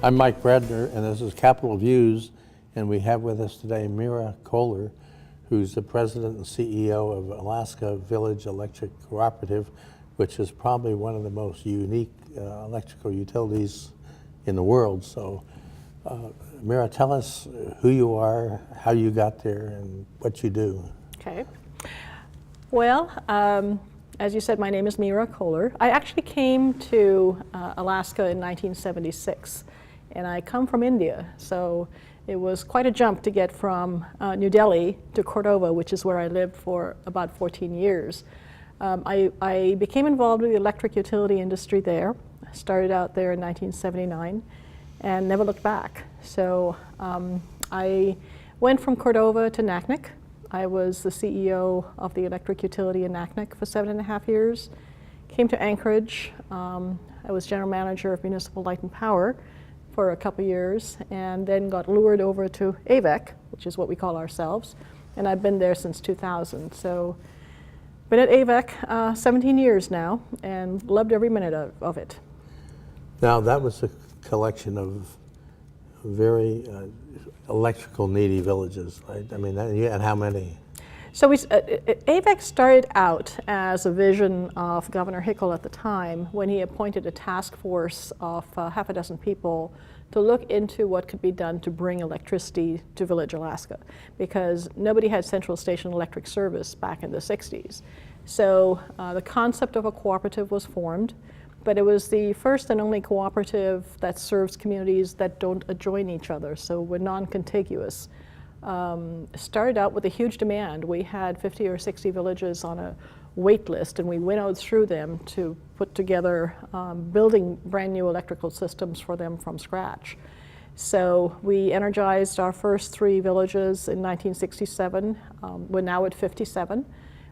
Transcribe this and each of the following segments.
I'm Mike Bradner, and this is Capital Views, and we have with us today Meera Kohler, who's the president and CEO of Alaska Village Electric Cooperative, which is probably one of the most unique electrical utilities in the world. So, Meera, tell us who you are, how you got there, and what you do. Okay. Well, as you said, my name is Meera Kohler. I actually came to Alaska in 1976, and I come from India, so it was quite a jump to get from New Delhi to Cordova, which is where I lived for about 14 years. I became involved with the electric utility industry there. I started out there in 1979 and never looked back. So I went from Cordova to Naknek. I was the CEO of the electric utility in Naknek for 7.5 years. Came to Anchorage. I was general manager of municipal light and power for a couple years, and then got lured over to AVEC, which is what we call ourselves, and I've been there since 2000. So been at AVEC 17 years now, and loved every minute of it. Now, that was a collection of very electrical needy villages, right? I mean, and how many? So AVEC started out as a vision of Governor Hickel at the time, when he appointed a task force of half a dozen people to look into what could be done to bring electricity to Village, Alaska, because nobody had central station electric service back in the 60s. So the concept of a cooperative was formed, but it was the first and only cooperative that serves communities that don't adjoin each other, so we're non-contiguous. Started out with a huge demand. We had 50 or 60 villages on a wait list, and we winnowed through them to put together building brand new electrical systems for them from scratch. So we energized our first 3 villages in 1967. We're now at 57.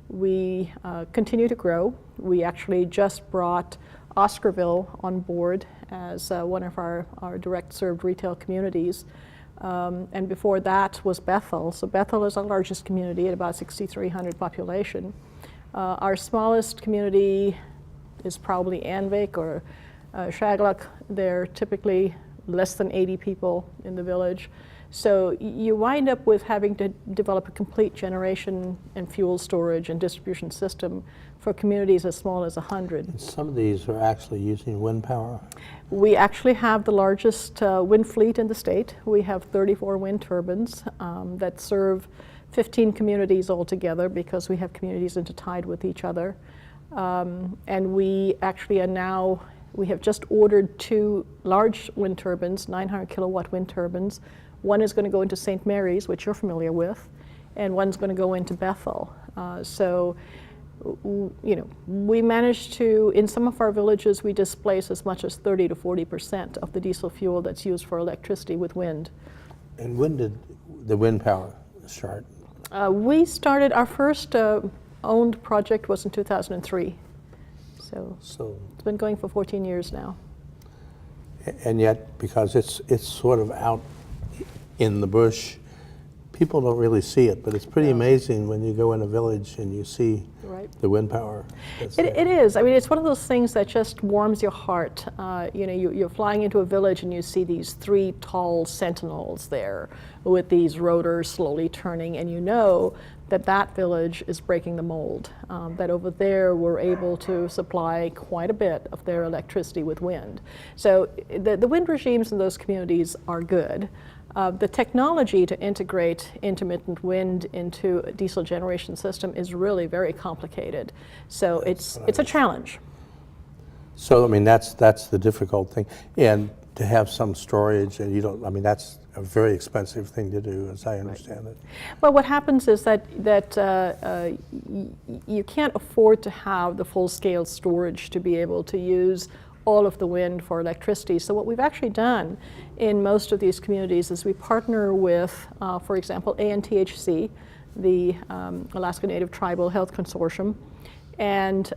We continue to grow. We actually just brought Oscarville on board as one of our direct served retail communities. And before that was Bethel. So Bethel is our largest community at about 6,300 population. Our smallest community is probably Anvik or Shagluk. They're typically less than 80 people in the village. So you wind up with having to develop a complete generation and fuel storage and distribution system for communities as small as 100. And some of these are actually using wind power? We actually have the largest wind fleet in the state. We have 34 wind turbines that serve 15 communities altogether, because we have communities intertied with each other. And we actually we have just ordered 2 large wind turbines, 900 kilowatt wind turbines. One is going to go into St. Mary's, which you're familiar with, and one's going to go into Bethel. So, you know, we managed to, in some of our villages, we displace as much as 30 to 40% of the diesel fuel that's used for electricity with wind. And when did the wind power start? We started, our first owned project was in 2003. So it's been going for 14 years now. And yet, because it's sort of out in the bush, people don't really see it, but it's pretty amazing when you go in a village and you see the wind power. It is. I mean, it's one of those things that just warms your heart. You know, you're flying into a village and you see these 3 tall sentinels there with these rotors slowly turning, and you know that that village is breaking the mold, that over there we're able to supply quite a bit of their electricity with wind. So the wind regimes in those communities are good. The technology to integrate intermittent wind into a diesel generation system is really very complicated. So it's a challenge. So, I mean, that's the difficult thing. And to have some storage, and you don't, I mean, that's a very expensive thing to do, as I understand it. Well, what happens is that you can't afford to have the full-scale storage to be able to use all of the wind for electricity. So what we've actually done in most of these communities is we partner with, for example, ANTHC, the Alaska Native Tribal Health Consortium, and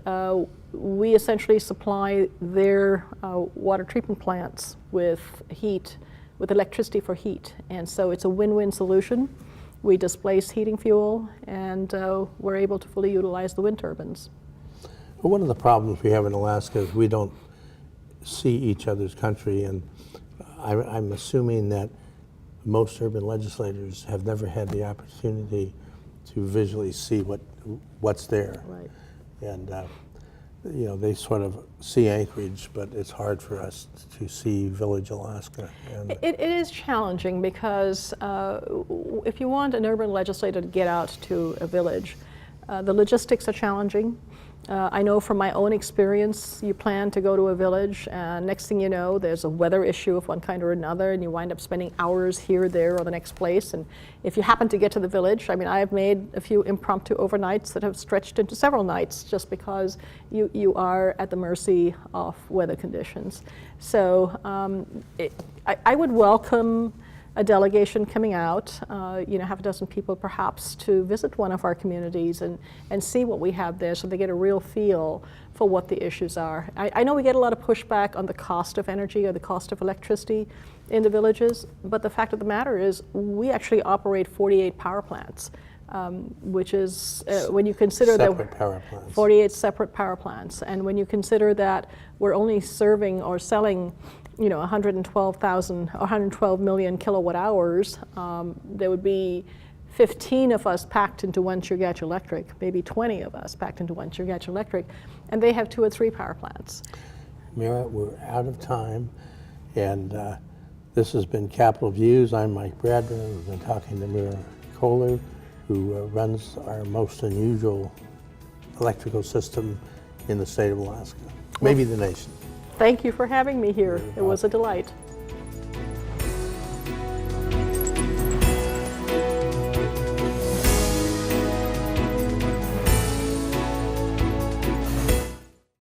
we essentially supply their water treatment plants with heat, with electricity for heat. And so it's a win-win solution. We displace heating fuel, and we're able to fully utilize the wind turbines. Well, one of the problems we have in Alaska is we don't see each other's country, and I'm assuming that most urban legislators have never had the opportunity to visually see what's there. Right. And you know, they sort of see Anchorage, but it's hard for us to see Village, Alaska. And It is challenging because if you want an urban legislator to get out to a village, the logistics are challenging. I know from my own experience, you plan to go to a village, and next thing you know, there's a weather issue of one kind or another, and you wind up spending hours here, there, or the next place. And if you happen to get to the village, I mean, I have made a few impromptu overnights that have stretched into several nights just because you are at the mercy of weather conditions. So I would welcome a delegation coming out, you know, half a dozen people perhaps, to visit one of our communities and see what we have there so they get a real feel for what the issues are. I know we get a lot of pushback on the cost of energy or the cost of electricity in the villages, but the fact of the matter is we actually operate 48 power plants, which is, when you consider separate power plants. 48 separate power plants, and when you consider that we're only serving or selling, you know, 112 million kilowatt hours, there would be 15 of us packed into one Chugach Electric, maybe 20 of us packed into one Chugach Electric, and they have 2 or 3 power plants. Meera, we're out of time, and this has been Capital Views. I'm Mike Bradburn. We've been talking to Meera Kohler, who runs our most unusual electrical system in the state of Alaska, maybe the nation. Thank you for having me here. It was a delight.